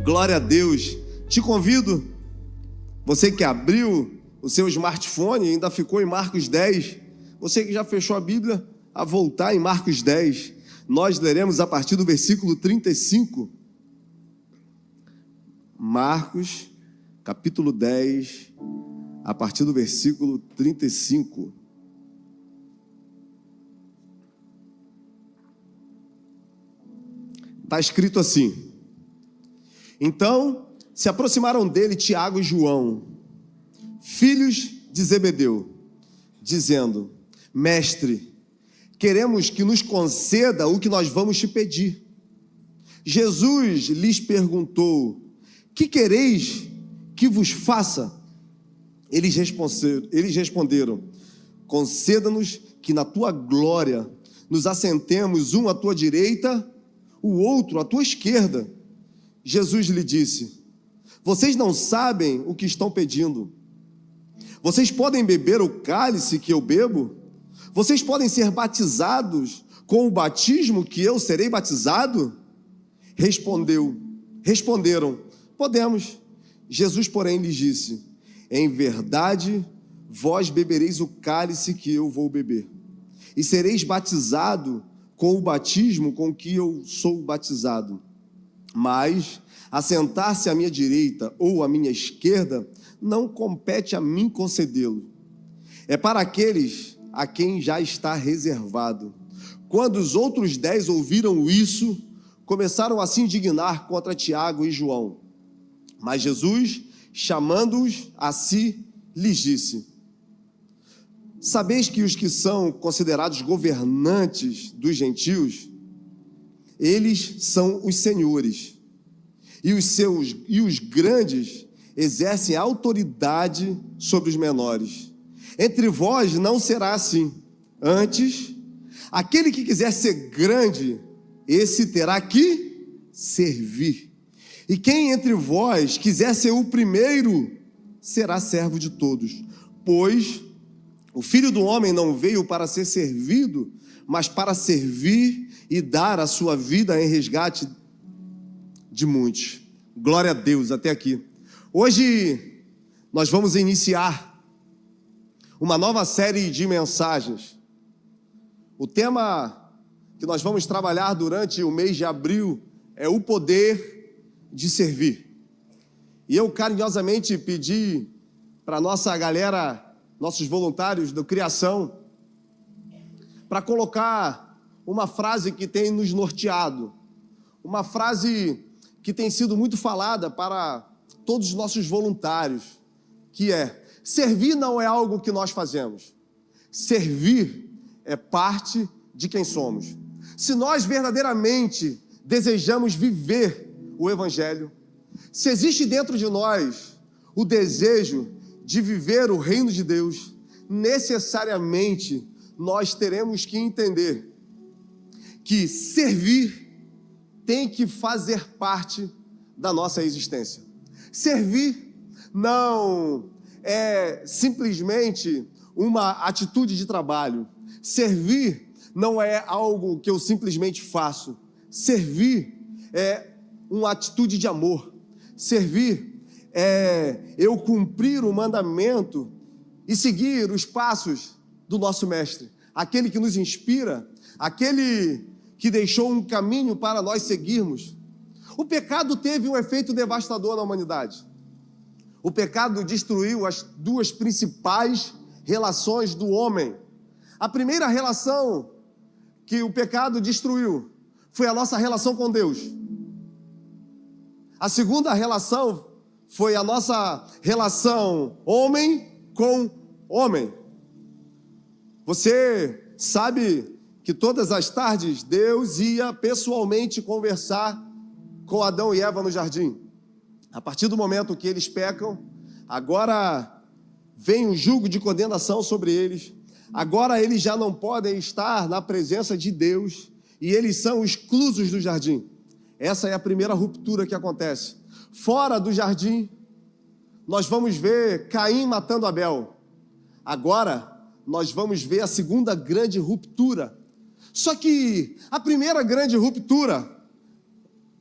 Glória a Deus. Te convido, você que abriu o seu smartphone e ainda ficou em Marcos 10, você que já fechou a Bíblia, a voltar em Marcos 10. Nós leremos a partir do versículo 35. Marcos, capítulo 10, a partir do versículo 35. Está escrito assim: Então se aproximaram dele Tiago e João, filhos de Zebedeu, dizendo: Mestre, queremos que nos conceda o que nós vamos te pedir. Jesus lhes perguntou: Que quereis que vos faça? Eles responderam: Conceda-nos que na tua glória nos assentemos, um à tua direita, o outro à tua esquerda. Jesus lhe disse: Vocês não sabem o que estão pedindo. Vocês podem beber o cálice que eu bebo? Vocês podem ser batizados com o batismo que eu serei batizado? Responderam: Podemos. Jesus, porém, lhes disse: Em verdade, vós bebereis o cálice que eu vou beber, e sereis batizado com o batismo com que eu sou batizado. Mas assentar-se à minha direita ou à minha esquerda não compete a mim concedê-lo. É para aqueles a quem já está reservado. Quando os outros 10 ouviram isso, começaram a se indignar contra Tiago e João. Mas Jesus, chamando-os a si, lhes disse: Sabeis que os que são considerados governantes dos gentios, eles são os senhores, e os grandes exercem autoridade sobre os menores. Entre vós não será assim. Antes, aquele que quiser ser grande, esse terá que servir. E quem entre vós quiser ser o primeiro, será servo de todos. Pois o Filho do Homem não veio para ser servido, mas para servir e dar a sua vida em resgate de muitos. Glória a Deus, até aqui. Hoje nós vamos iniciar uma nova série de mensagens. O tema que nós vamos trabalhar durante o mês de abril é o poder de servir. E eu carinhosamente pedi para nossa galera, nossos voluntários do Criação, para colocar uma frase que tem nos norteado, uma frase que tem sido muito falada para todos os nossos voluntários, que é: servir não é algo que nós fazemos, servir é parte de quem somos. Se nós verdadeiramente desejamos viver o Evangelho, se existe dentro de nós o desejo de viver o reino de Deus, necessariamente nós teremos que entender que servir tem que fazer parte da nossa existência. Servir não é simplesmente uma atitude de trabalho. Servir não é algo que eu simplesmente faço. Servir é uma atitude de amor. Servir é eu cumprir o mandamento e seguir os passos do nosso mestre, aquele que nos inspira, aquele que deixou um caminho para nós seguirmos. O pecado teve um efeito devastador na humanidade. O pecado destruiu as duas principais relações do homem. A primeira relação que o pecado destruiu foi a nossa relação com Deus. A segunda relação foi a nossa relação homem com homem. Você sabe que todas as tardes Deus ia pessoalmente conversar com Adão e Eva no jardim. A partir do momento que eles pecam, agora vem um jugo de condenação sobre eles. Agora eles já não podem estar na presença de Deus e eles são exclusos do jardim. Essa é a primeira ruptura que acontece. Fora do jardim, nós vamos ver Caim matando Abel. Agora, nós vamos ver a segunda grande ruptura. Só que a primeira grande ruptura,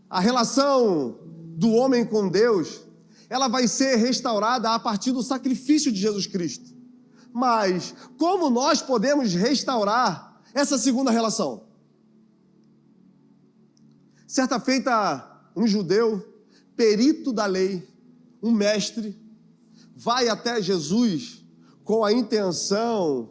a relação do homem com Deus, ela vai ser restaurada a partir do sacrifício de Jesus Cristo. Mas como nós podemos restaurar essa segunda relação? Certa feita, um judeu, perito da lei, um mestre, vai até Jesus com a intenção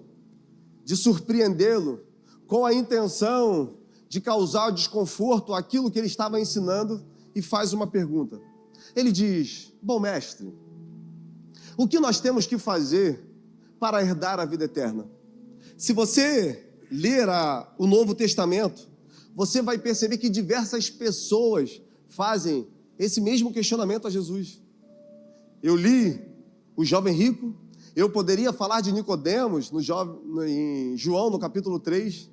de surpreendê-lo, com a intenção de causar desconforto àquilo que ele estava ensinando, e faz uma pergunta. Ele diz: bom mestre, o que nós temos que fazer para herdar a vida eterna? Se você ler o Novo Testamento, você vai perceber que diversas pessoas fazem esse mesmo questionamento a Jesus. Eu li o jovem rico, eu poderia falar de Nicodemos em João, no capítulo 3,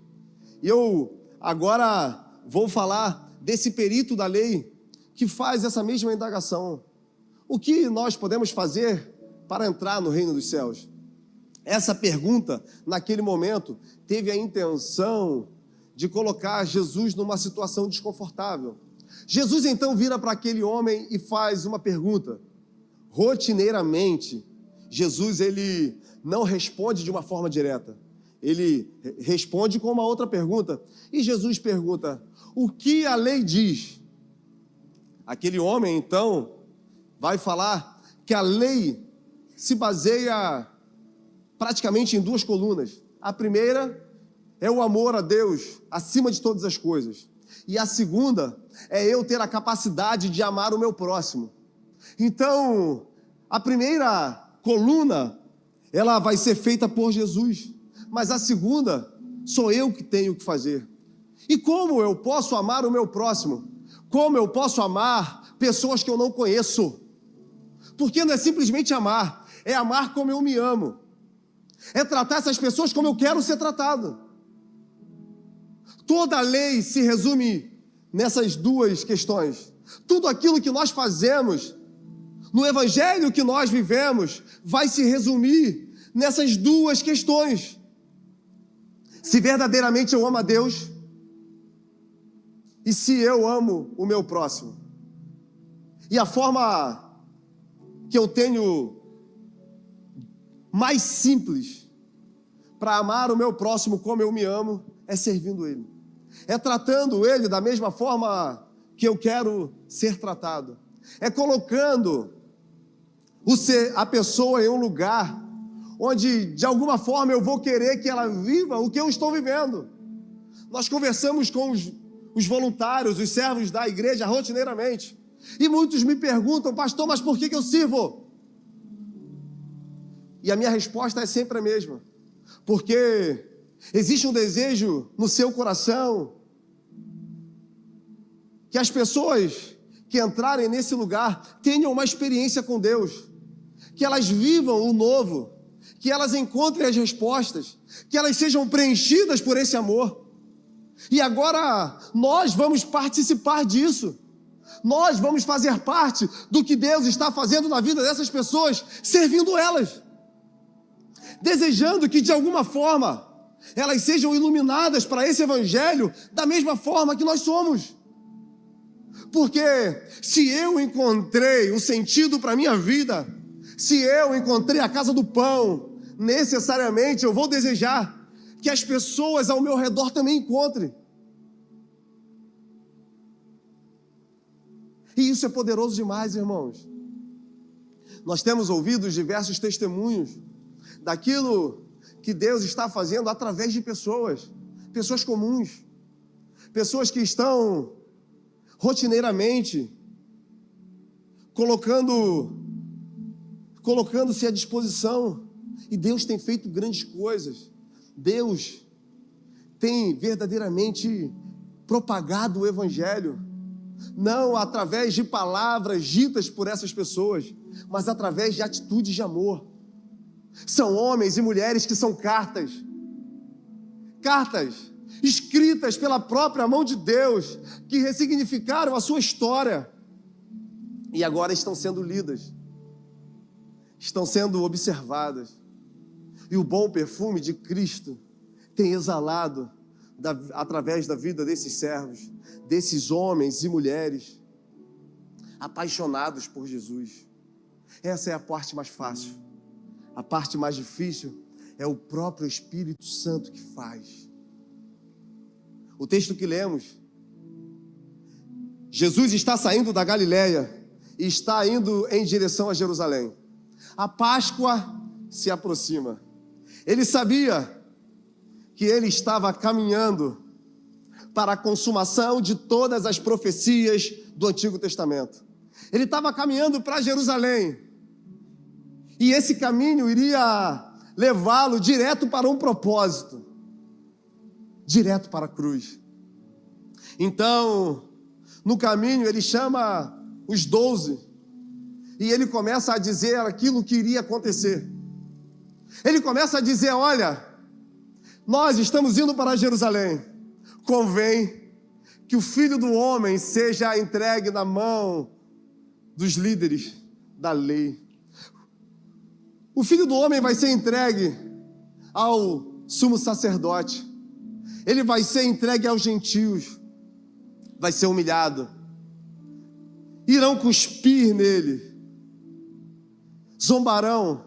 e eu agora vou falar desse perito da lei que faz essa mesma indagação. O que nós podemos fazer para entrar no reino dos céus? Essa pergunta, naquele momento, teve a intenção de colocar Jesus numa situação desconfortável. Jesus então vira para aquele homem e faz uma pergunta. Rotineiramente, Jesus ele não responde de uma forma direta. Ele responde com uma outra pergunta. E Jesus pergunta: o que a lei diz? Aquele homem então vai falar que a lei se baseia praticamente em duas colunas. A primeira é o amor a Deus acima de todas as coisas. E a segunda é eu ter a capacidade de amar o meu próximo. Então, a primeira coluna, ela vai ser feita por Jesus. Mas a segunda, sou eu que tenho que fazer. E como eu posso amar o meu próximo? Como eu posso amar pessoas que eu não conheço? Porque não é simplesmente amar, é amar como eu me amo. É tratar essas pessoas como eu quero ser tratado. Toda a lei se resume nessas duas questões. Tudo aquilo que nós fazemos, no evangelho que nós vivemos, vai se resumir nessas duas questões. Se verdadeiramente eu amo a Deus, e se eu amo o meu próximo. E a forma que eu tenho mais simples para amar o meu próximo como eu me amo é servindo ele. É tratando ele da mesma forma que eu quero ser tratado. É colocando a pessoa em um lugar onde, de alguma forma, eu vou querer que ela viva o que eu estou vivendo. Nós conversamos com os voluntários, os servos da igreja rotineiramente. E muitos me perguntam: pastor, mas por que eu sirvo? E a minha resposta é sempre a mesma. Porque existe um desejo no seu coração que as pessoas que entrarem nesse lugar tenham uma experiência com Deus, que elas vivam o novo, que elas encontrem as respostas, que elas sejam preenchidas por esse amor. E agora nós vamos participar disso. Nós vamos fazer parte do que Deus está fazendo na vida dessas pessoas, servindo elas, desejando que de alguma forma elas sejam iluminadas para esse evangelho da mesma forma que nós somos. Porque se eu encontrei o sentido para a minha vida, se eu encontrei a casa do pão, necessariamente eu vou desejar que as pessoas ao meu redor também encontrem. E isso é poderoso demais, irmãos. Nós temos ouvido diversos testemunhos daquilo que Deus está fazendo através de pessoas comuns, pessoas que estão rotineiramente colocando-se à disposição, e Deus tem feito grandes coisas. Deus tem verdadeiramente propagado o evangelho, não através de palavras ditas por essas pessoas, mas através de atitudes de amor. São homens e mulheres que são cartas escritas pela própria mão de Deus, que ressignificaram a sua história e agora estão sendo lidas, estão sendo observadas. E o bom perfume de Cristo tem exalado através da vida desses servos, desses homens e mulheres. apaixonados por Jesus. Essa é a parte mais fácil. A parte mais difícil é o próprio Espírito Santo que faz. O texto que lemos, Jesus está saindo da Galileia e está indo em direção a Jerusalém. A Páscoa se aproxima. Ele sabia que ele estava caminhando para a consumação de todas as profecias do Antigo Testamento. Ele estava caminhando para Jerusalém. E esse caminho iria levá-lo direto para um propósito. Direto para a cruz. Então, no caminho, ele chama os 12. E ele começa a dizer aquilo que iria acontecer. Ele começa a dizer, olha, nós estamos indo para Jerusalém. Convém que o Filho do Homem seja entregue na mão dos líderes da lei. O Filho do Homem vai ser entregue ao sumo sacerdote. Ele vai ser entregue aos gentios. Vai ser humilhado. Irão cuspir nele. Zombarão.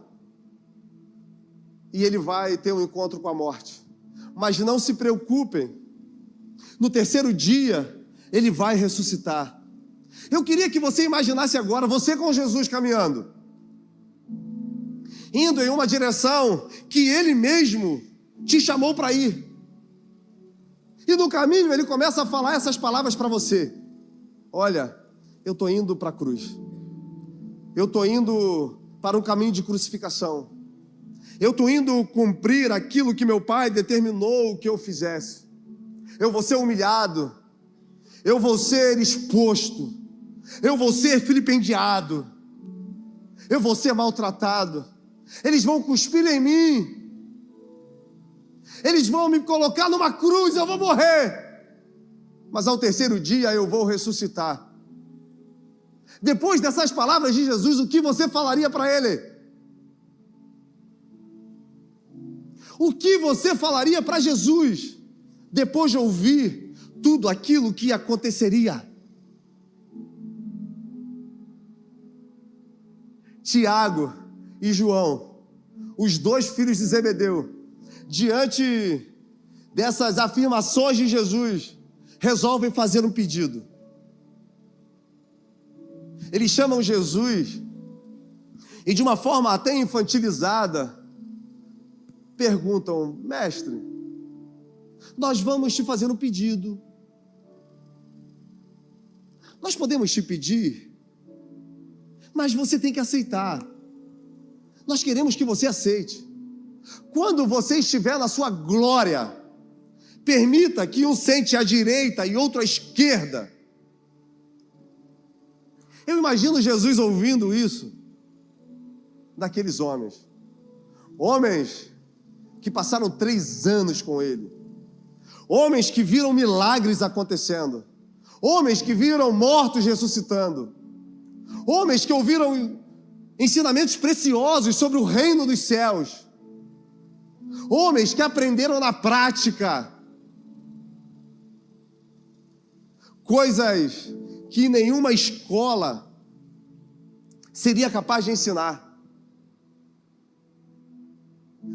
E ele vai ter um encontro com a morte. Mas não se preocupem. No terceiro dia, ele vai ressuscitar. Eu queria que você imaginasse agora, você com Jesus caminhando. Indo em uma direção que ele mesmo te chamou para ir. E no caminho ele começa a falar essas palavras para você. Olha, eu estou indo para a cruz. Eu estou indo para um caminho de crucificação. Eu estou indo cumprir aquilo que meu pai determinou que eu fizesse. Eu vou ser humilhado. Eu vou ser exposto. Eu vou ser vilipendiado. Eu vou ser maltratado. Eles vão cuspir em mim. Eles vão me colocar numa cruz, eu vou morrer. Mas ao terceiro dia eu vou ressuscitar. Depois dessas palavras de Jesus, o que você falaria para ele? O que você falaria para Jesus depois de ouvir tudo aquilo que aconteceria? Tiago e João, os 2 filhos de Zebedeu, diante dessas afirmações de Jesus, resolvem fazer um pedido. Eles chamam Jesus e, de uma forma até infantilizada, perguntam: mestre, nós vamos te fazer um pedido. Nós podemos te pedir, mas você tem que aceitar. Nós queremos que você aceite. Quando você estiver na sua glória, permita que um sente à direita e outro à esquerda. Eu imagino Jesus ouvindo isso daqueles homens. Homens que passaram 3 anos com ele. Homens que viram milagres acontecendo. Homens que viram mortos ressuscitando. Homens que ouviram ensinamentos preciosos sobre o reino dos céus. Homens que aprenderam na prática coisas que nenhuma escola seria capaz de ensinar.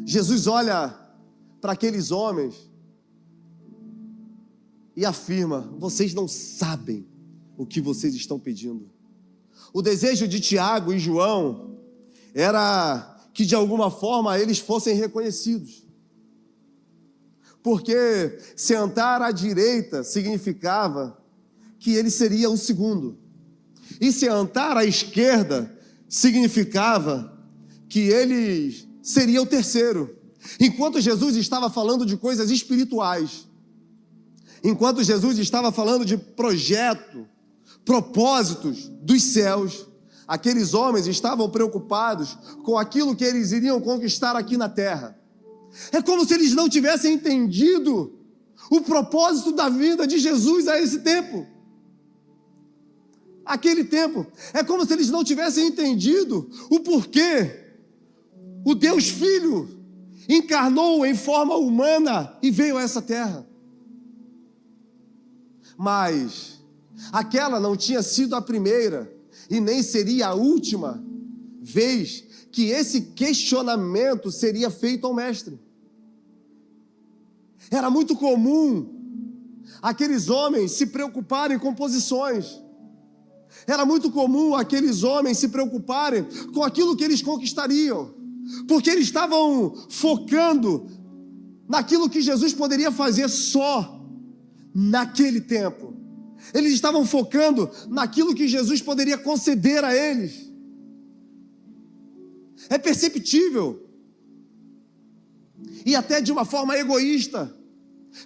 Jesus olha para aqueles homens e afirma: vocês não sabem o que vocês estão pedindo. O desejo de Tiago e João era que de alguma forma eles fossem reconhecidos. Porque sentar à direita significava que ele seria o segundo. E sentar à esquerda significava que ele seria o terceiro. Enquanto Jesus estava falando de coisas espirituais, enquanto Jesus estava falando de projeto, propósitos dos céus, aqueles homens estavam preocupados com aquilo que eles iriam conquistar aqui na terra. É como se eles não tivessem entendido o propósito da vinda de Jesus a esse tempo. Aquele tempo. É como se eles não tivessem entendido o porquê o Deus Filho encarnou em forma humana e veio a essa terra. Mas aquela não tinha sido a primeira e nem seria a última vez que esse questionamento seria feito ao mestre. Era muito comum aqueles homens se preocuparem com posições. Era muito comum aqueles homens se preocuparem com aquilo que eles conquistariam, porque eles estavam focando naquilo que Jesus poderia fazer só naquele tempo. Eles estavam focando naquilo que Jesus poderia conceder a eles. É perceptível, e até de uma forma egoísta,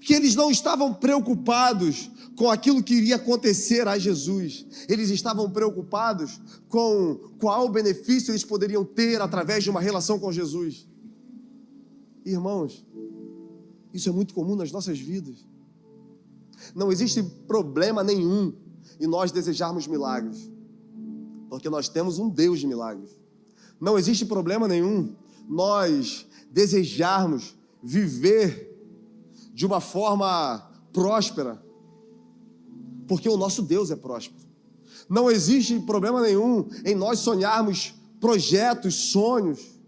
que eles não estavam preocupados com aquilo que iria acontecer a Jesus. Eles estavam preocupados com qual benefício eles poderiam ter através de uma relação com Jesus. Irmãos, isso é muito comum nas nossas vidas. Não existe problema nenhum em nós desejarmos milagres, porque nós temos um Deus de milagres. Não existe problema nenhum nós desejarmos viver de uma forma próspera, porque o nosso Deus é próspero. Não existe problema nenhum em nós sonharmos projetos, sonhos,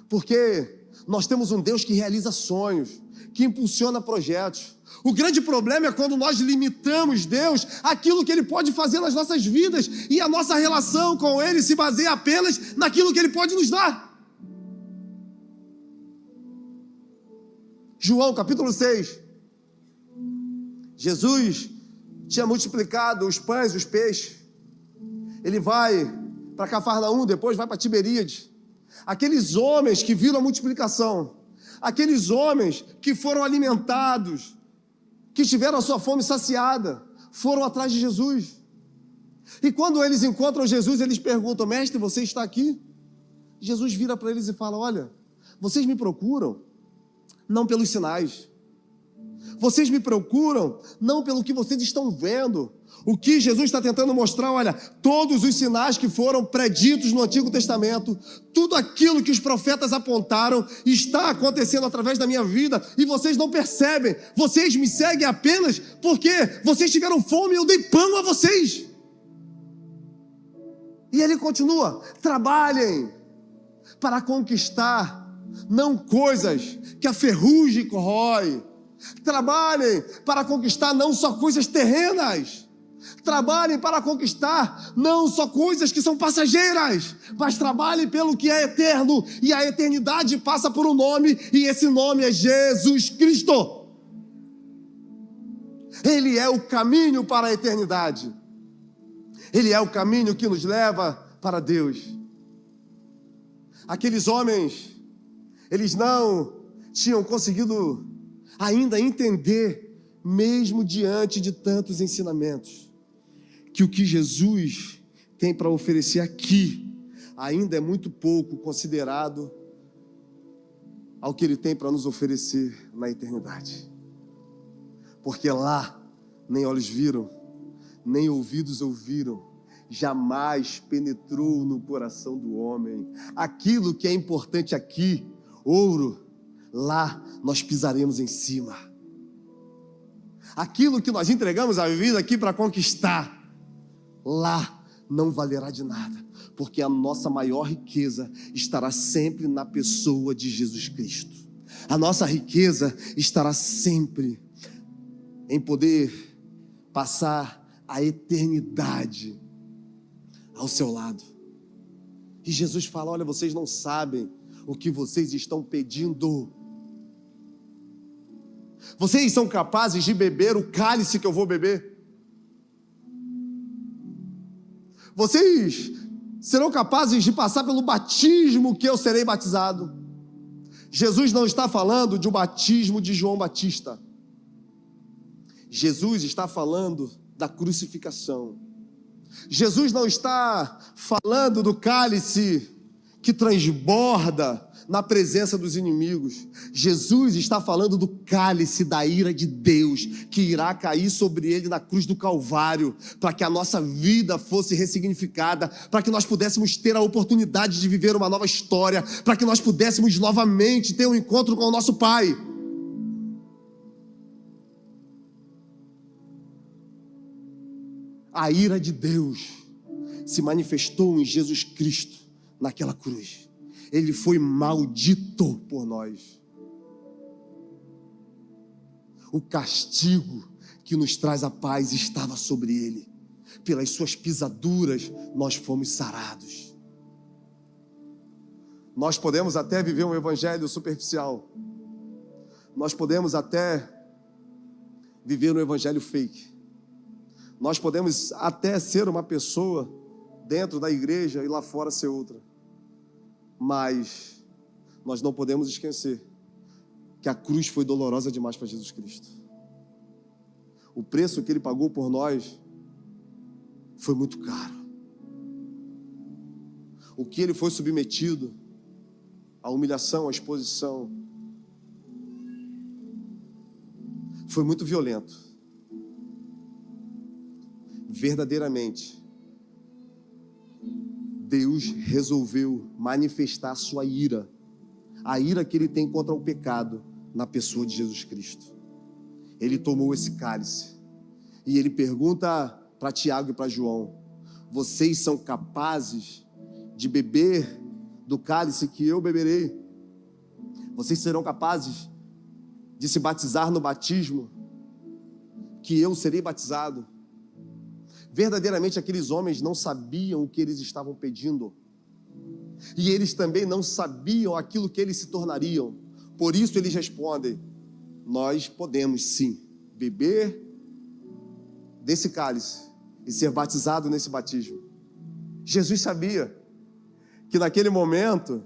porque nós temos um Deus que realiza sonhos, que impulsiona projetos. O grande problema é quando nós limitamos Deus àquilo que Ele pode fazer nas nossas vidas, e a nossa relação com Ele se baseia apenas naquilo que Ele pode nos dar. João capítulo 6, Jesus tinha multiplicado os pães e os peixes. Ele vai para Cafarnaum, depois vai para Tiberíades. Aqueles homens que viram a multiplicação, aqueles homens que foram alimentados, que tiveram a sua fome saciada, foram atrás de Jesus. E quando eles encontram Jesus, eles perguntam: mestre, você está aqui? Jesus vira para eles e fala: olha, vocês me procuram não pelos sinais, vocês me procuram não pelo que vocês estão vendo. O que Jesus está tentando mostrar: olha, todos os sinais que foram preditos no Antigo Testamento, tudo aquilo que os profetas apontaram, está acontecendo através da minha vida, e vocês não percebem. Vocês me seguem apenas porque vocês tiveram fome e eu dei pão a vocês. E ele continua: trabalhem para conquistar não coisas que a ferrugem corrói. Trabalhem para conquistar não só coisas terrenas. Trabalhem para conquistar não só coisas que são passageiras, mas trabalhem pelo que é eterno, e a eternidade passa por um nome, e esse nome é Jesus Cristo. Ele é o caminho para a eternidade. Ele é o caminho que nos leva para Deus. Aqueles homens, eles não tinham conseguido ainda entender, mesmo diante de tantos ensinamentos, que o que Jesus tem para oferecer aqui ainda é muito pouco considerado ao que Ele tem para nos oferecer na eternidade. Porque lá nem olhos viram, nem ouvidos ouviram, jamais penetrou no coração do homem aquilo que é importante aqui, ouro. Lá nós pisaremos em cima. Aquilo que nós entregamos a vida aqui para conquistar, lá não valerá de nada, porque a nossa maior riqueza estará sempre na pessoa de Jesus Cristo. A nossa riqueza estará sempre em poder passar a eternidade ao seu lado. E Jesus fala: olha, vocês não sabem o que vocês estão pedindo. Vocês são capazes de beber o cálice que eu vou beber? Vocês serão capazes de passar pelo batismo que eu serei batizado? Jesus não está falando de um batismo de João Batista. Jesus está falando da crucificação. Jesus não está falando do cálice que transborda na presença dos inimigos. Jesus está falando do cálice da ira de Deus, que irá cair sobre ele na cruz do Calvário, para que a nossa vida fosse ressignificada, para que nós pudéssemos ter a oportunidade de viver uma nova história, para que nós pudéssemos novamente ter um encontro com o nosso Pai. A ira de Deus se manifestou em Jesus Cristo naquela cruz. Ele foi maldito por nós. O castigo que nos traz a paz estava sobre ele. Pelas suas pisaduras nós fomos sarados. Nós podemos até viver um evangelho superficial. Nós podemos até viver um evangelho fake. Nós podemos até ser uma pessoa dentro da igreja e lá fora ser outra. Mas nós não podemos esquecer que a cruz foi dolorosa demais para Jesus Cristo. O preço que ele pagou por nós foi muito caro. O que ele foi submetido, a humilhação, a exposição, foi muito violento. Verdadeiramente, Deus resolveu manifestar a sua ira, a ira que ele tem contra o pecado na pessoa de Jesus Cristo. Ele tomou esse cálice e ele pergunta para Tiago e para João: vocês são capazes de beber do cálice que eu beberei? Vocês serão capazes de se batizar no batismo que eu serei batizado? Verdadeiramente aqueles homens não sabiam o que eles estavam pedindo. E eles também não sabiam aquilo que eles se tornariam. Por isso eles respondem: nós podemos sim beber desse cálice e ser batizado nesse batismo. Jesus sabia que naquele momento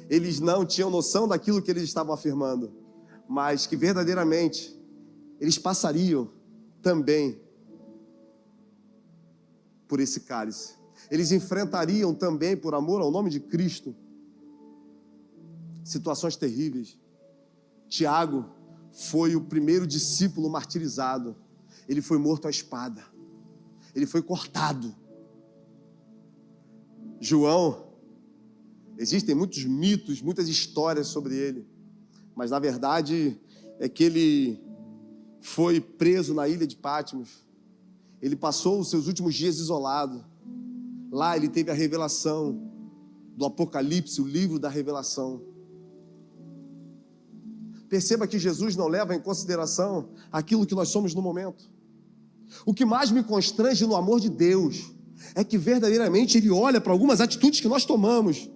eles não tinham noção daquilo que eles estavam afirmando, mas que verdadeiramente eles passariam também por esse cálice. Eles enfrentariam também, por amor ao nome de Cristo, situações terríveis. Tiago foi o primeiro discípulo martirizado. Ele foi morto à espada. Ele foi cortado. João, existem muitos mitos, muitas histórias sobre ele, mas na verdade é que ele foi preso na ilha de Patmos. Ele passou os seus últimos dias isolado. Lá ele teve a revelação do Apocalipse, o livro da revelação. Perceba que Jesus não leva em consideração aquilo que nós somos no momento. O que mais me constrange no amor de Deus é que verdadeiramente Ele olha para algumas atitudes que nós tomamos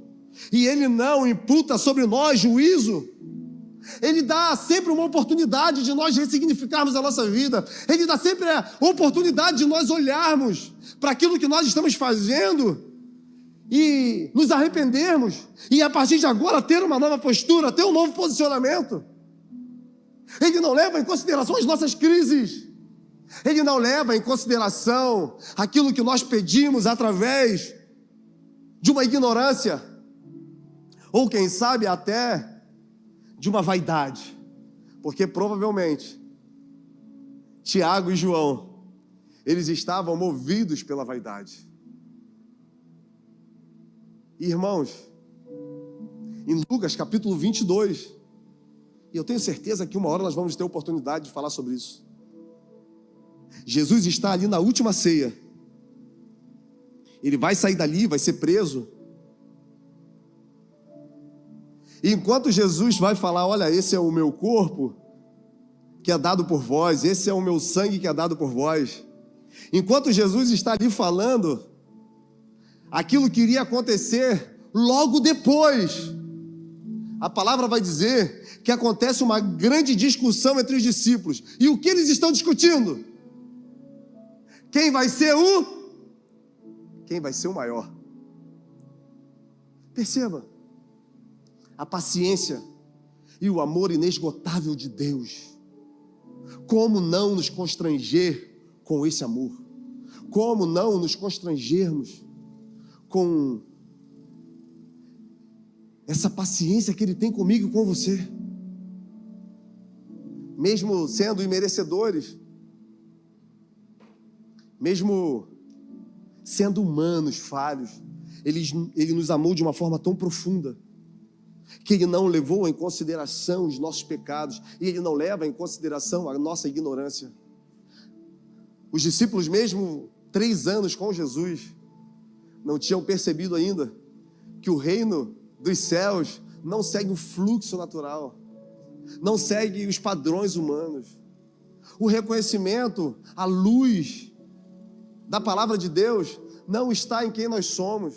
e Ele não imputa sobre nós juízo. Ele dá sempre uma oportunidade de nós ressignificarmos a nossa vida. Ele dá sempre a oportunidade de nós olharmos para aquilo que nós estamos fazendo e nos arrependermos. E a partir de agora ter uma nova postura, ter um novo posicionamento. Ele não leva em consideração as nossas crises. Ele não leva em consideração aquilo que nós pedimos através de uma ignorância. Ou quem sabe até de uma vaidade, porque provavelmente Tiago e João, eles estavam movidos pela vaidade. Irmãos, em Lucas capítulo 22, e eu tenho certeza que uma hora nós vamos ter oportunidade de falar sobre isso. Jesus está ali na última ceia. Ele vai sair dali, vai ser preso. E enquanto Jesus vai falar: olha, esse é o meu corpo que é dado por vós, esse é o meu sangue que é dado por vós. Enquanto Jesus está ali falando aquilo que iria acontecer logo depois, a palavra vai dizer que acontece uma grande discussão entre os discípulos. E o que eles estão discutindo? Quem vai ser o maior? Perceba a paciência e o amor inesgotável de Deus. Como não nos constranger com esse amor? Como não nos constrangermos com essa paciência que Ele tem comigo e com você? Mesmo sendo imerecedores, mesmo sendo humanos, falhos, Ele nos amou de uma forma tão profunda que Ele não levou em consideração os nossos pecados, e Ele não leva em consideração a nossa ignorância. Os discípulos, mesmo 3 anos com Jesus, não tinham percebido ainda que o reino dos céus não segue o fluxo natural, não segue os padrões humanos. O reconhecimento, a luz da palavra de Deus não está em quem nós somos,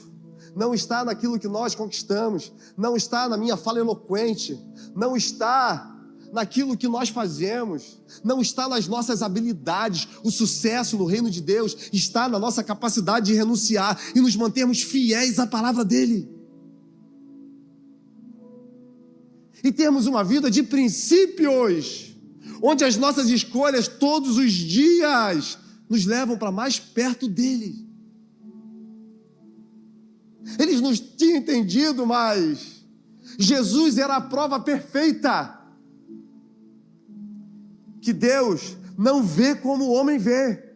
não está naquilo que nós conquistamos, não está na minha fala eloquente, não está naquilo que nós fazemos, não está nas nossas habilidades. O sucesso no reino de Deus está na nossa capacidade de renunciar e nos mantermos fiéis à palavra dele. E termos uma vida de princípios, onde as nossas escolhas todos os dias nos levam para mais perto dele. Eles não tinham entendido, mas Jesus era a prova perfeita que Deus não vê como o homem vê.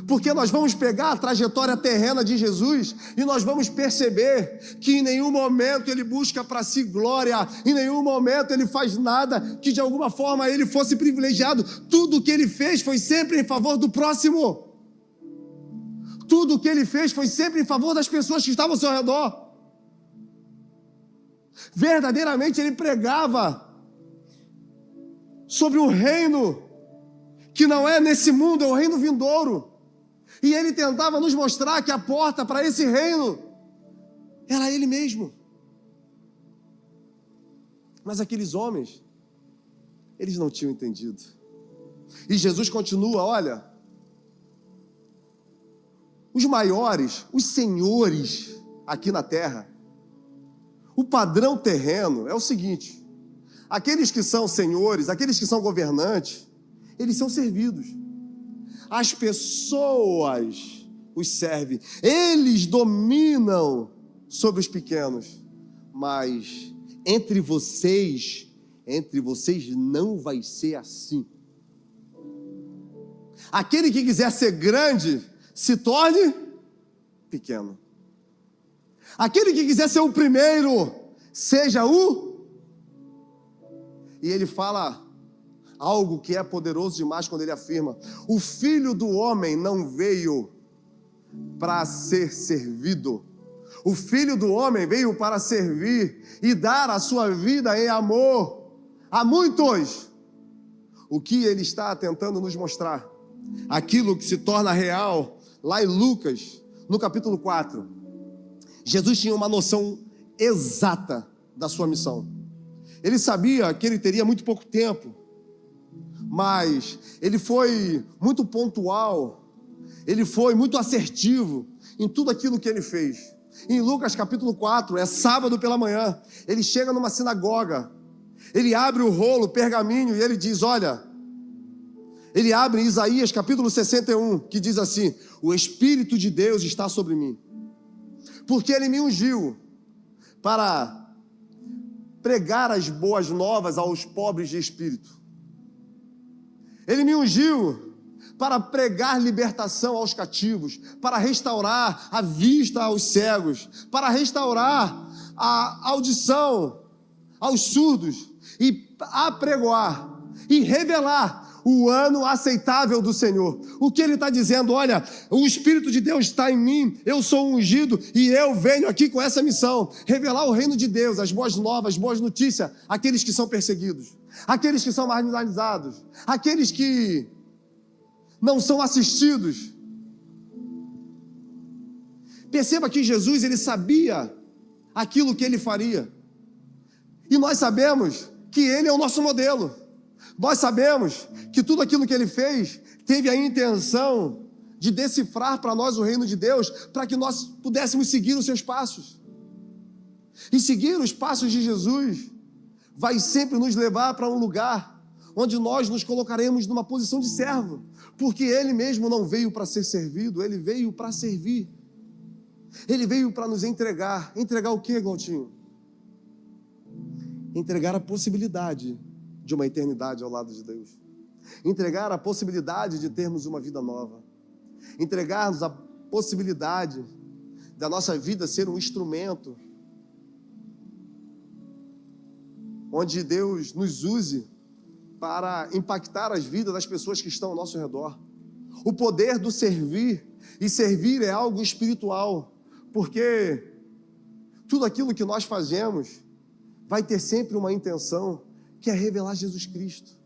Porque nós vamos pegar a trajetória terrena de Jesus e nós vamos perceber que em nenhum momento ele busca para si glória, em nenhum momento ele faz nada que de alguma forma ele fosse privilegiado. Tudo o que ele fez foi sempre em favor do próximo. Tudo o que ele fez foi sempre em favor das pessoas que estavam ao seu redor. Verdadeiramente ele pregava sobre um reino que não é nesse mundo, é o reino vindouro. E ele tentava nos mostrar que a porta para esse reino era ele mesmo. Mas aqueles homens, eles não tinham entendido. E Jesus continua, olha, os maiores, os senhores aqui na terra, o padrão terreno é o seguinte: aqueles que são senhores, aqueles que são governantes, eles são servidos. As pessoas os servem. Eles dominam sobre os pequenos. Mas entre vocês não vai ser assim. Aquele que quiser ser grande, se torne pequeno. Aquele que quiser ser o primeiro, seja o... E ele fala algo que é poderoso demais quando ele afirma: o Filho do Homem não veio para ser servido. O Filho do Homem veio para servir e dar a sua vida em amor a muitos. O que ele está tentando nos mostrar? Aquilo que se torna real lá em Lucas, no capítulo 4. Jesus tinha uma noção exata da sua missão. Ele sabia que ele teria muito pouco tempo, mas ele foi muito pontual, ele foi muito assertivo em tudo aquilo que ele fez. Em Lucas capítulo 4, é sábado pela manhã, ele chega numa sinagoga, ele abre o rolo, pergaminho, e ele diz, olha, ele abre em Isaías capítulo 61, que diz assim: o Espírito de Deus está sobre mim, porque ele me ungiu para pregar as boas novas aos pobres de espírito. Ele me ungiu para pregar libertação aos cativos, para restaurar a vista aos cegos, para restaurar a audição aos surdos e apregoar e revelar o ano aceitável do Senhor. O que ele está dizendo? Olha, o Espírito de Deus está em mim, eu sou ungido e eu venho aqui com essa missão, revelar o reino de Deus, as boas novas, as boas notícias, àqueles que são perseguidos, àqueles que são marginalizados, àqueles que não são assistidos. Perceba que Jesus, ele sabia aquilo que ele faria, e nós sabemos que ele é o nosso modelo. Nós sabemos que tudo aquilo que ele fez teve a intenção de decifrar para nós o reino de Deus, para que nós pudéssemos seguir os seus passos. E seguir os passos de Jesus vai sempre nos levar para um lugar onde nós nos colocaremos numa posição de servo, porque ele mesmo não veio para ser servido, ele veio para servir. Ele veio para nos entregar. Entregar o quê, Glautinho? Entregar a possibilidade de uma eternidade ao lado de Deus. Entregar a possibilidade de termos uma vida nova. Entregar-nos a possibilidade da nossa vida ser um instrumento onde Deus nos use para impactar as vidas das pessoas que estão ao nosso redor. o poder do servir, e servir é algo espiritual, porque tudo aquilo que nós fazemos vai ter sempre uma intenção, que é revelar Jesus Cristo.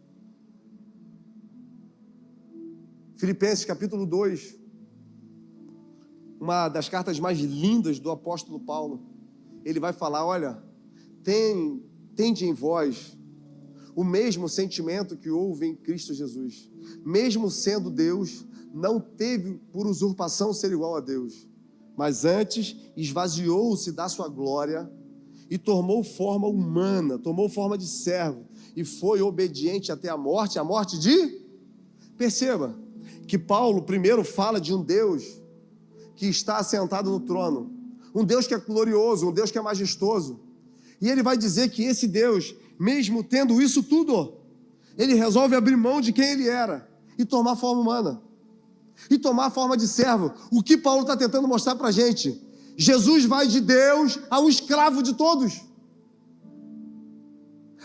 Filipenses capítulo 2, uma das cartas mais lindas do apóstolo Paulo, ele vai falar, olha, tende em vós o mesmo sentimento que houve em Cristo Jesus. Mesmo sendo Deus, não teve por usurpação ser igual a Deus, mas antes esvaziou-se da sua glória e tomou forma humana, tomou forma de servo e foi obediente até a morte de... Perceba que Paulo primeiro fala de um Deus que está assentado no trono, um Deus que é glorioso, um Deus que é majestoso, e ele vai dizer que esse Deus, mesmo tendo isso tudo, ele resolve abrir mão de quem ele era e tomar forma humana, e tomar forma de servo. O que Paulo está tentando mostrar para a gente? Jesus vai de Deus a um escravo de todos,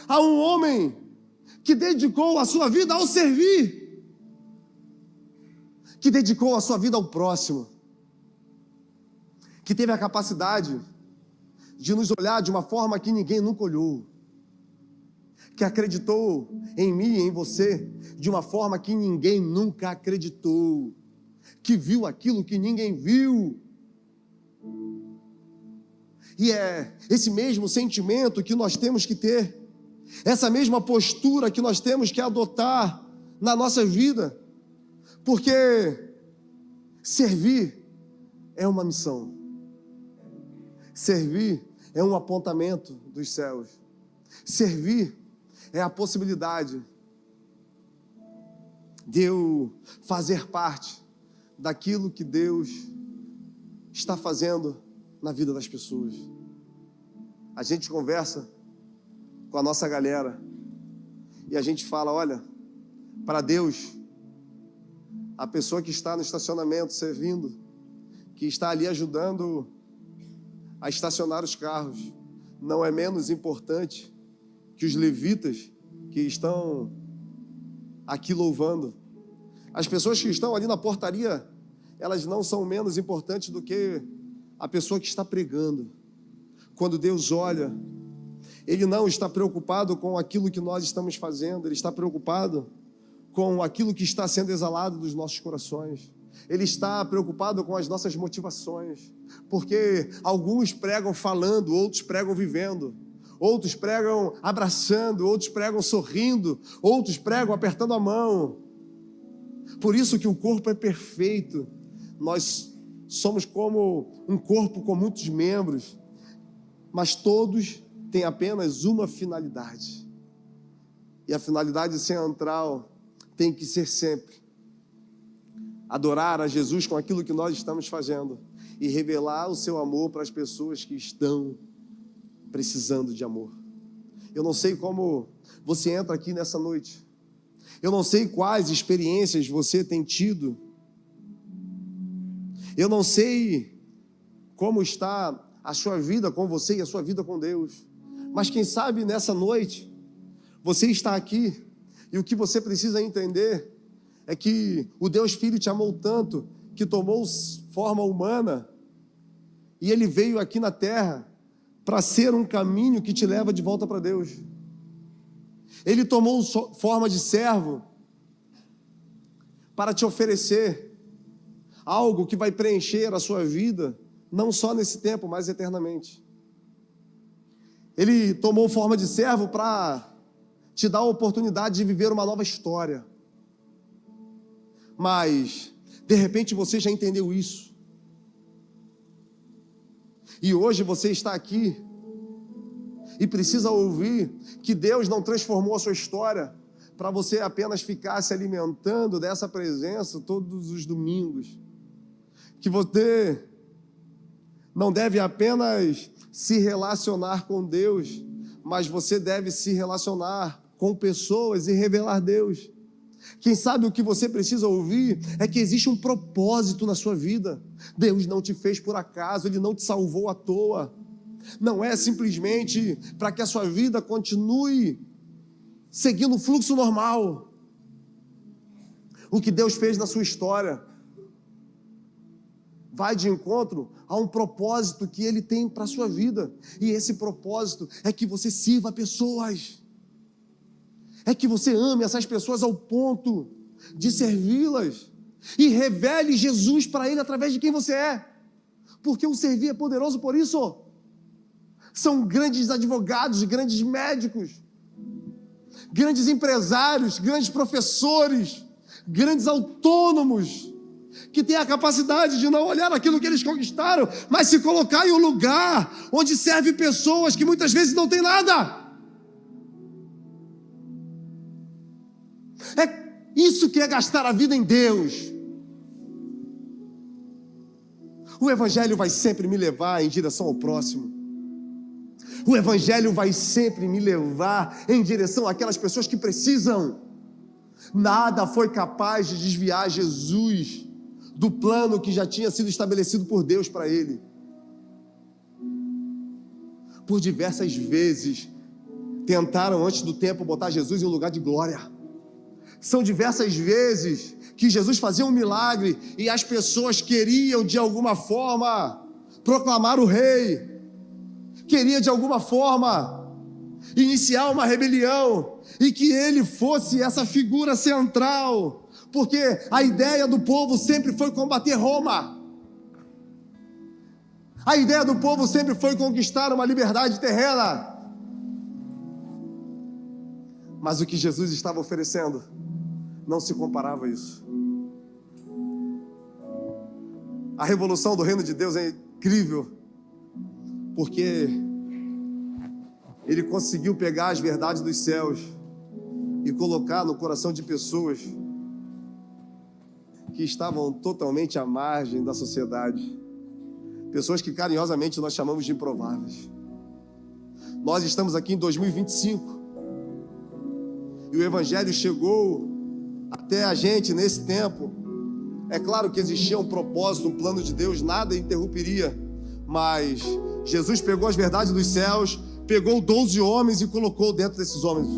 a um homem que dedicou a sua vida ao servir, que dedicou a sua vida ao próximo, que teve a capacidade de nos olhar de uma forma que ninguém nunca olhou, que acreditou em mim e em você de uma forma que ninguém nunca acreditou, que viu aquilo que ninguém viu. E é esse mesmo sentimento que nós temos que ter, essa mesma postura que nós temos que adotar na nossa vida, porque servir é uma missão, servir é um apontamento dos céus, servir é a possibilidade de eu fazer parte daquilo que Deus está fazendo na vida das pessoas. A gente conversa com a nossa galera e a gente fala, olha, para Deus, a pessoa que está no estacionamento servindo, que está ali ajudando a estacionar os carros, não é menos importante que os levitas que estão aqui louvando. As pessoas que estão ali na portaria, elas não são menos importantes do que a pessoa que está pregando. Quando Deus olha, Ele não está preocupado com aquilo que nós estamos fazendo, Ele está preocupado com aquilo que está sendo exalado dos nossos corações. Ele está preocupado com as nossas motivações, porque alguns pregam falando, outros pregam vivendo, outros pregam abraçando, outros pregam sorrindo, outros pregam apertando a mão. Por isso que o corpo é perfeito. Nós somos como um corpo com muitos membros, mas todos têm apenas uma finalidade. E a finalidade central tem que ser sempre adorar a Jesus com aquilo que nós estamos fazendo e revelar o seu amor para as pessoas que estão precisando de amor. Eu não sei como você entra aqui nessa noite. Eu não sei quais experiências você tem tido. Eu não sei como está a sua vida com você e a sua vida com Deus. Mas quem sabe nessa noite você está aqui e o que você precisa entender é que o Deus Filho te amou tanto que tomou forma humana e Ele veio aqui na terra para ser um caminho que te leva de volta para Deus. Ele tomou forma de servo para te oferecer algo que vai preencher a sua vida, não só nesse tempo, mas eternamente. Ele tomou forma de servo para te dar a oportunidade de viver uma nova história. Mas, de repente, você já entendeu isso. E hoje você está aqui e precisa ouvir que Deus não transformou a sua história para você apenas ficar se alimentando dessa presença todos os domingos. Que você não deve apenas se relacionar com Deus, mas você deve se relacionar com pessoas e revelar Deus. Quem sabe o que você precisa ouvir é que existe um propósito na sua vida. Deus não te fez por acaso, Ele não te salvou à toa. Não é simplesmente para que a sua vida continue seguindo o fluxo normal. o que Deus fez na sua história. Vai de encontro a um propósito que Ele tem para a sua vida. E esse propósito é que você sirva pessoas. É que você ame essas pessoas ao ponto de servi-las. E revele Jesus para Ele através de quem você é. Porque o servir é poderoso por isso. São grandes advogados, grandes médicos, grandes empresários, grandes professores, grandes autônomos, que têm a capacidade de não olhar aquilo que eles conquistaram, mas se colocar em um lugar onde serve pessoas que muitas vezes não têm nada. É isso que é gastar a vida em Deus. O Evangelho vai sempre me levar em direção ao próximo. O Evangelho vai sempre me levar em direção àquelas pessoas que precisam. Nada foi capaz de desviar Jesus do plano que já tinha sido estabelecido por Deus para ele. Por diversas vezes tentaram antes do tempo botar Jesus em um lugar de glória. São diversas vezes que Jesus fazia um milagre e as pessoas queriam de alguma forma proclamar o rei, queria de alguma forma iniciar uma rebelião e que ele fosse essa figura central, porque a ideia do povo sempre foi combater Roma. A ideia do povo sempre foi conquistar uma liberdade terrena. Mas o que Jesus estava oferecendo não se comparava a isso. A revolução do reino de Deus é incrível, porque Ele conseguiu pegar as verdades dos céus e colocar no coração de pessoas que estavam totalmente à margem da sociedade. Pessoas que carinhosamente nós chamamos de improváveis. Nós estamos aqui em 2025 e o Evangelho chegou até a gente nesse tempo. É claro que existia um propósito, um plano de Deus, nada interromperia, mas Jesus pegou as verdades dos céus, pegou 12 homens e colocou dentro desses homens.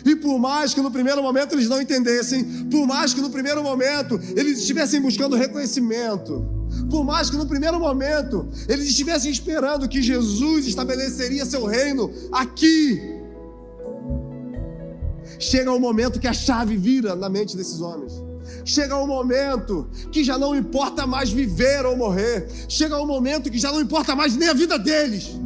E por mais que no primeiro momento eles não entendessem, por mais que no primeiro momento eles estivessem buscando reconhecimento, por mais que no primeiro momento eles estivessem esperando que Jesus estabeleceria seu reino aqui, chega um momento que a chave vira na mente desses homens. Chega um momento que já não importa mais viver ou morrer. Chega um momento que já não importa mais nem a vida deles.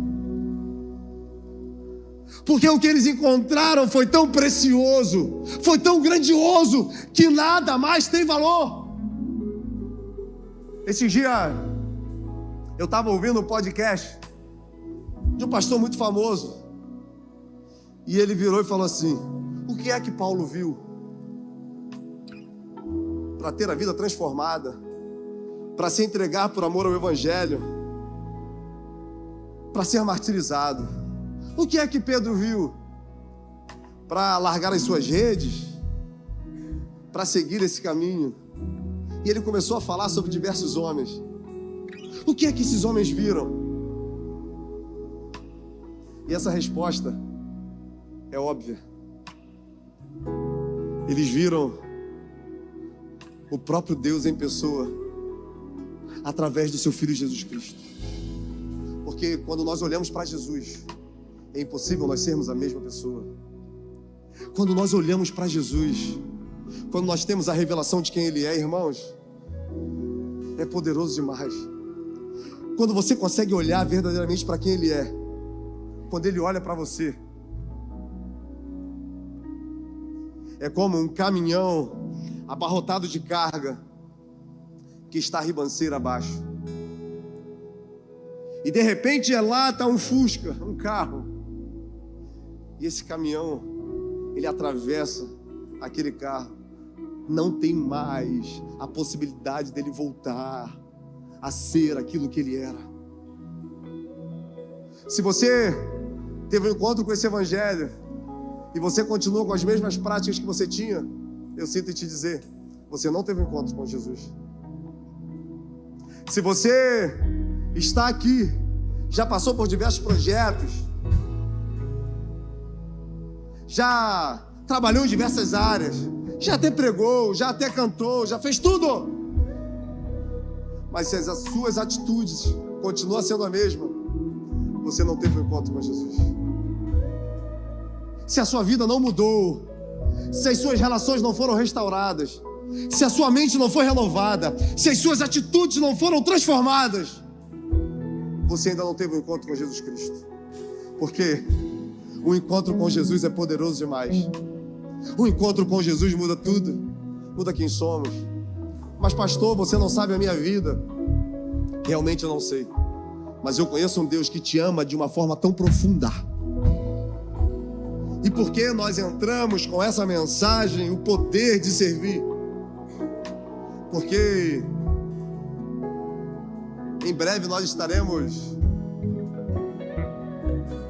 Porque o que eles encontraram foi tão precioso, foi tão grandioso, que nada mais tem valor. Esse dia, eu estava ouvindo um podcast de um pastor muito famoso. E ele virou e falou assim: o que é que Paulo viu para ter a vida transformada, para se entregar por amor ao Evangelho, para ser martirizado? O que é que Pedro viu para largar as suas redes, para seguir esse caminho? E ele começou a falar sobre diversos homens. O que é que esses homens viram? E essa resposta é óbvia. Eles viram o próprio Deus em pessoa, através do seu Filho Jesus Cristo. Porque quando nós olhamos para Jesus, é impossível nós sermos a mesma pessoa. Quando nós olhamos para Jesus, quando nós temos a revelação de quem Ele é, irmãos, é poderoso demais. Quando você consegue olhar verdadeiramente para quem Ele é, quando Ele olha para você, é como um caminhão abarrotado de carga que está a ribanceira abaixo. E de repente lá está um Fusca, um carro. E esse caminhão, ele atravessa aquele carro. Não tem mais a possibilidade dele voltar a ser aquilo que ele era. Se você teve um encontro com esse Evangelho e você continua com as mesmas práticas que você tinha, eu sinto em te dizer, você não teve um encontro com Jesus. Se você está aqui, já passou por diversos projetos, já trabalhou em diversas áreas, já até pregou, já até cantou, já fez tudo. Mas se as suas atitudes continuam sendo a mesma, você não teve um encontro com Jesus. Se a sua vida não mudou, se as suas relações não foram restauradas, se a sua mente não foi renovada, se as suas atitudes não foram transformadas, você ainda não teve um encontro com Jesus Cristo. Porque o encontro com Jesus é poderoso demais. O encontro com Jesus muda tudo, muda quem somos. Mas pastor, você não sabe a minha vida. Realmente eu não sei. Mas eu conheço um Deus que te ama de uma forma tão profunda. E por que nós entramos com essa mensagem, o poder de servir? Porque em breve nós estaremos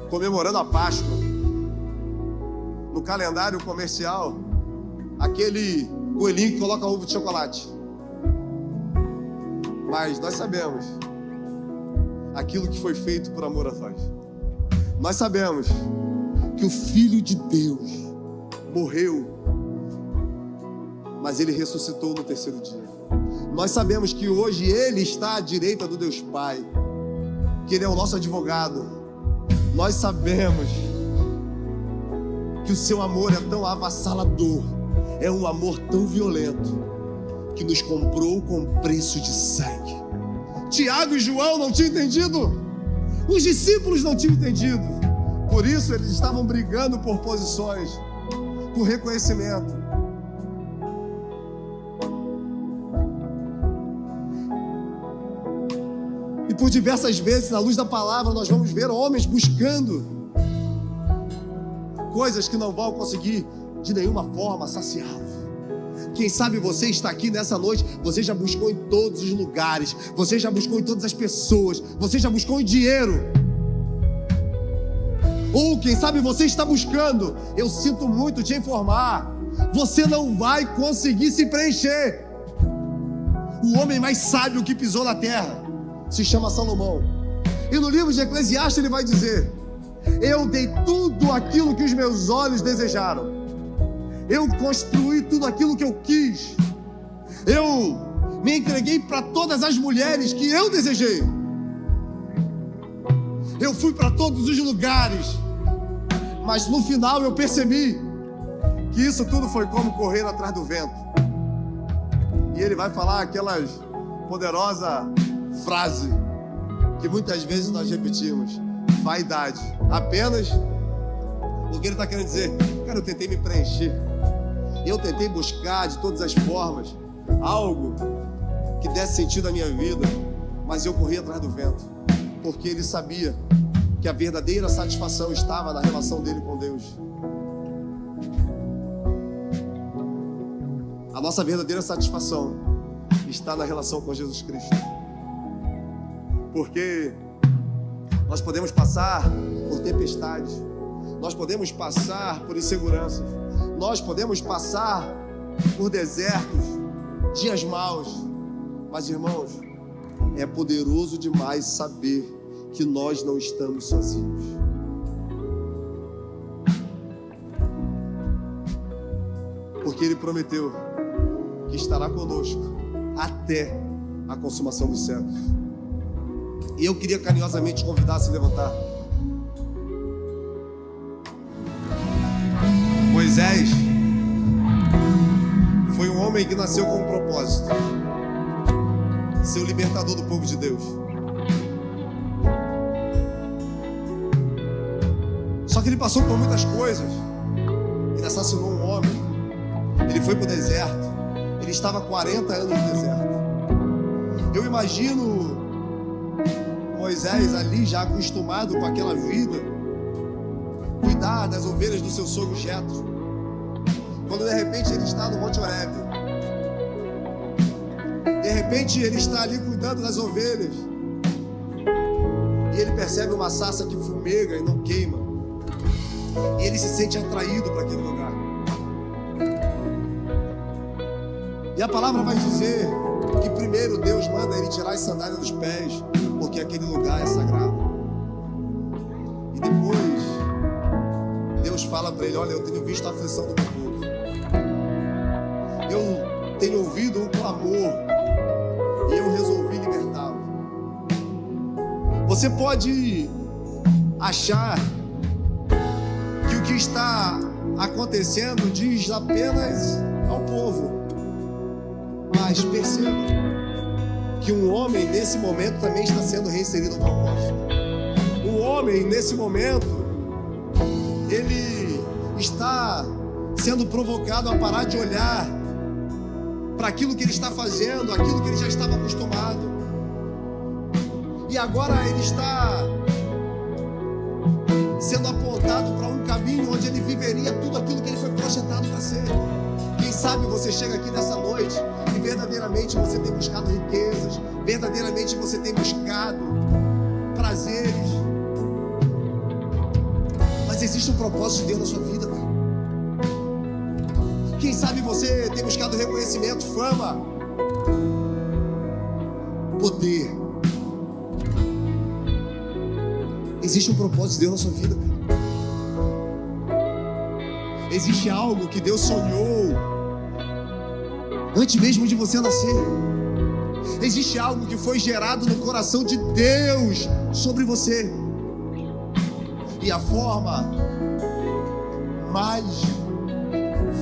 comemorando a Páscoa. No calendário comercial, aquele coelhinho que coloca ovo de chocolate. Mas nós sabemos aquilo que foi feito por amor a nós. Nós sabemos que o Filho de Deus morreu, mas Ele ressuscitou no terceiro dia. Nós sabemos que hoje Ele está à direita do Deus Pai, que Ele é o nosso advogado. Nós sabemos que o seu amor é tão avassalador, é um amor tão violento, que nos comprou com preço de sangue. Tiago e João não tinham entendido, os discípulos não tinham entendido, por isso eles estavam brigando por posições, por reconhecimento. E por diversas vezes, na luz da palavra, nós vamos ver homens buscando coisas que não vão conseguir de nenhuma forma saciá-los. Quem sabe você está aqui nessa noite, você já buscou em todos os lugares, você já buscou em todas as pessoas, você já buscou em dinheiro. Ou quem sabe você está buscando, eu sinto muito te informar, você não vai conseguir se preencher. O homem mais sábio que pisou na terra se chama Salomão. E no livro de Eclesiastes ele vai dizer: eu dei tudo aquilo que os meus olhos desejaram. Eu construí tudo aquilo que eu quis. Eu me entreguei para todas as mulheres que eu desejei. Eu fui para todos os lugares. Mas no final eu percebi que isso tudo foi como correr atrás do vento. E ele vai falar aquela poderosa frase que muitas vezes nós repetimos: vaidade. Apenas o que ele está querendo dizer: cara, eu tentei me preencher, eu tentei buscar de todas as formas algo que desse sentido à minha vida, mas eu corri atrás do vento, porque ele sabia que a verdadeira satisfação estava na relação dele com Deus. A nossa verdadeira satisfação está na relação com Jesus Cristo, porque nós podemos passar por tempestades, nós podemos passar por inseguranças, nós podemos passar por desertos, dias maus, mas irmãos, é poderoso demais saber que nós não estamos sozinhos. Porque Ele prometeu que estará conosco até a consumação dos séculos. E eu queria carinhosamente te convidar a se levantar. Moisés foi um homem que nasceu com um propósito: ser o libertador do povo de Deus. Só que ele passou por muitas coisas. Ele assassinou um homem, ele foi para o deserto, ele estava 40 anos no deserto. Eu imagino Moisés ali já acostumado com aquela vida, cuidar das ovelhas do seu sogro Jetro, quando de repente ele está no Monte Horebe. De repente ele está ali cuidando das ovelhas e ele percebe uma sarça que fumega e não queima, e ele se sente atraído para aquele lugar. E a palavra vai dizer que primeiro Deus manda ele tirar as sandálias dos pés, porque aquele lugar é sagrado. E depois Deus fala para ele: olha, eu tenho visto a aflição do meu povo. ouvido um clamor e eu resolvi libertá-lo. Você pode achar que o que está acontecendo diz apenas ao povo, mas perceba que um homem nesse momento também está sendo reinserido no propósito. Um homem nesse momento, ele está sendo provocado a parar de olhar para aquilo que ele está fazendo, aquilo que ele já estava acostumado. E agora ele está sendo apontado para um caminho onde ele viveria tudo aquilo que ele foi projetado para ser. Quem sabe você chega aqui nessa noite e verdadeiramente você tem buscado riquezas, verdadeiramente você tem buscado prazeres, mas existe um propósito de Deus na sua vida, cara. Quem sabe você tem buscado reconhecimento, fama, poder. Existe um propósito de Deus na sua vida, cara. Existe algo que Deus sonhou antes mesmo de você nascer. Existe algo que foi gerado no coração de Deus sobre você. E a forma mais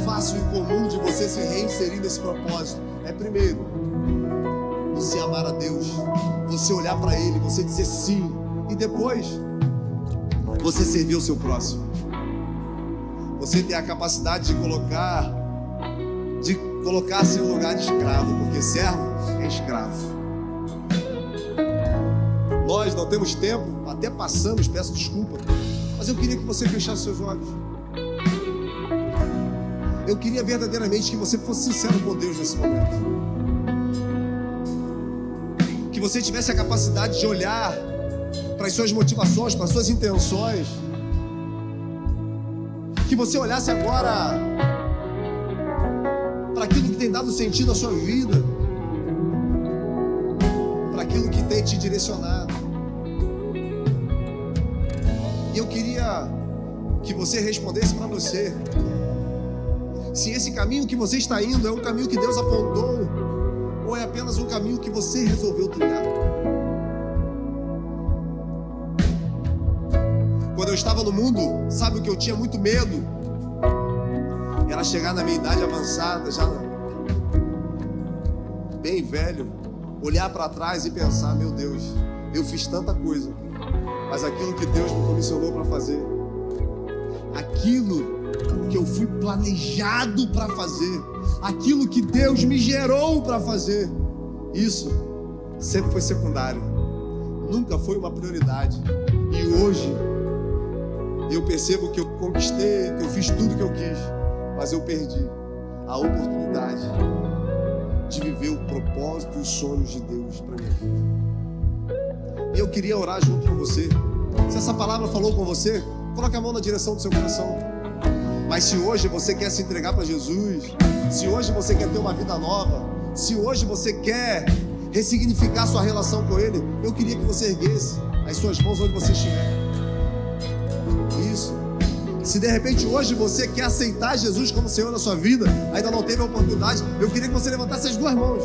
fácil e comum de você se reinserir nesse propósito é, primeiro, você amar a Deus, você olhar para Ele, você dizer sim, e depois você servir o seu próximo. Você tem a capacidade de colocar-se no lugar de escravo, porque servo é escravo. Nós não temos tempo, até passamos, peço desculpa, mas eu queria que você fechasse seus olhos. Eu queria verdadeiramente que você fosse sincero com Deus nesse momento. Que você tivesse a capacidade de olhar para as suas motivações, para as suas intenções. Que você olhasse agora para aquilo que tem dado sentido à sua vida, para aquilo que tem te direcionado. E eu queria que você respondesse para você se esse caminho que você está indo é um caminho que Deus apontou ou é apenas um caminho que você resolveu trilhar. Quando eu estava no mundo, sabe o que eu tinha muito medo? Era chegar na minha idade avançada, já bem velho, olhar para trás e pensar, meu Deus, eu fiz tanta coisa, mas aquilo que Deus me comissionou para fazer, aquilo que eu fui planejado para fazer, aquilo que Deus me gerou para fazer, isso sempre foi secundário, nunca foi uma prioridade. E hoje eu percebo que eu conquistei, que eu fiz tudo que eu quis, mas eu perdi a oportunidade de viver o propósito e os sonhos de Deus para minha vida. E eu queria orar junto com você. Se essa palavra falou com você, coloque a mão na direção do seu coração. Mas se hoje você quer se entregar para Jesus, se hoje você quer ter uma vida nova, se hoje você quer ressignificar sua relação com Ele, eu queria que você erguesse as suas mãos onde você estiver. Isso. Se de repente hoje você quer aceitar Jesus como Senhor na sua vida, ainda não teve a oportunidade, eu queria que você levantasse as duas mãos,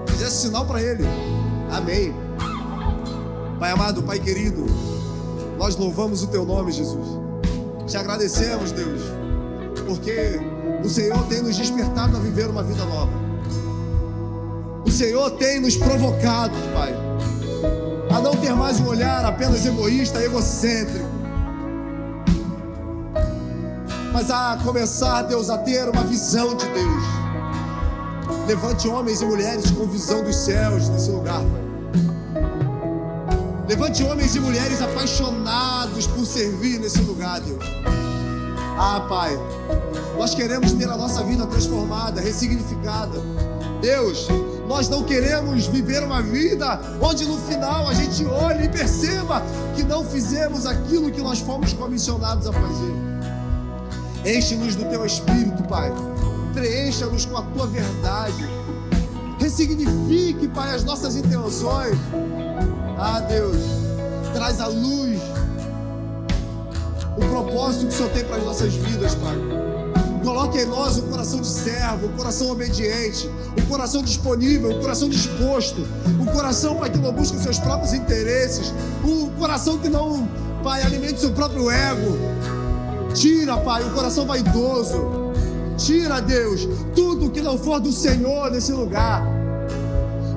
fizesse sinal para Ele. Amém. Pai amado, Pai querido, nós louvamos o Teu nome, Jesus. Te agradecemos, Deus, porque o Senhor tem nos despertado a viver uma vida nova. O Senhor tem nos provocado, Pai, a não ter mais um olhar apenas egoísta, egocêntrico, mas a começar, Deus, a ter uma visão de Deus. Levante homens e mulheres com visão dos céus nesse lugar, Pai. Levante homens e mulheres apaixonados por servir nesse lugar, Deus. Ah, Pai, nós queremos ter a nossa vida transformada, ressignificada. Deus, nós não queremos viver uma vida onde no final a gente olhe e perceba que não fizemos aquilo que nós fomos comissionados a fazer. Enche-nos do Teu Espírito, Pai. Preencha-nos com a Tua verdade. Ressignifique, Pai, as nossas intenções. Ah, Deus, traz à luz o propósito que o Senhor tem para as nossas vidas, Pai. Coloque em nós um coração de servo, um coração obediente, um coração disponível, um coração disposto, um coração, Pai, que não busca os seus próprios interesses, um coração que não, Pai, alimente o seu próprio ego. Tira, Pai, o coração vaidoso. Tira, Deus, tudo que não for do Senhor nesse lugar.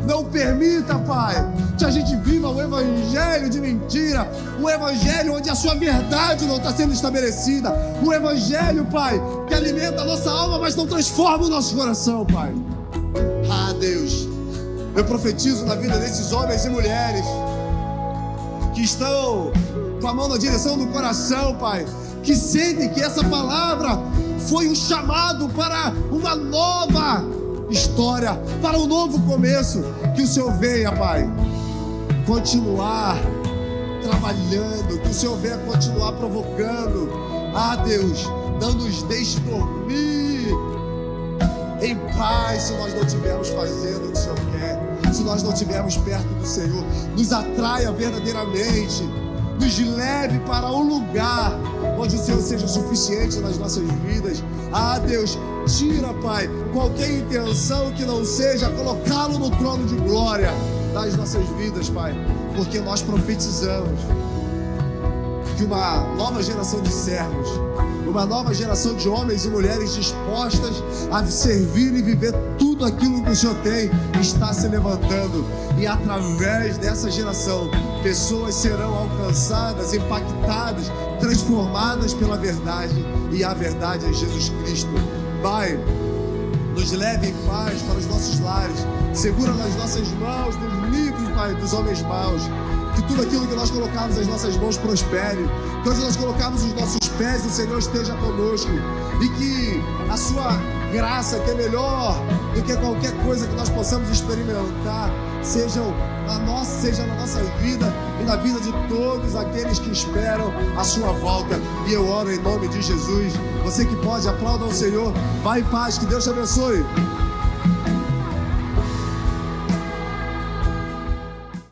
Não permita, Pai, que a gente viva um evangelho de mentira, um evangelho onde a sua verdade não está sendo estabelecida, um evangelho, Pai, que alimenta a nossa alma, mas não transforma o nosso coração, Pai. Ah, Deus, eu profetizo na vida desses homens e mulheres que estão com a mão na direção do coração, Pai, que sentem que essa palavra foi um chamado para uma nova história, para um novo começo. Que o Senhor venha, Pai, continuar trabalhando, que o Senhor venha continuar provocando. Ah, Deus, não nos deixe dormir em paz se nós não estivermos fazendo o que o Senhor quer, se nós não estivermos perto do Senhor. Nos atraia verdadeiramente, nos leve para um lugar onde o Senhor seja suficiente nas nossas vidas. Ah, Deus, tira, Pai, qualquer intenção que não seja colocá-lo no trono de glória das nossas vidas, Pai, porque nós profetizamos que uma nova geração de servos, uma nova geração de homens e mulheres dispostas a servir e viver tudo aquilo que o Senhor tem, está se levantando, e através dessa geração, pessoas serão alcançadas, impactadas, transformadas pela verdade, e a verdade é Jesus Cristo. Pai, nos leve em paz para os nossos lares, segura nas nossas mãos, nos livre, Pai, dos homens maus, que tudo aquilo que nós colocarmos nas nossas mãos prospere, que onde nós colocarmos os nossos pés, o Senhor esteja conosco, e que a sua graça, que é melhor do que qualquer coisa que nós possamos experimentar, seja na nossa vida e na vida de todos aqueles que esperam a sua volta. E eu oro em nome de Jesus. Você que pode, aplauda ao Senhor. Vai em paz, que Deus te abençoe.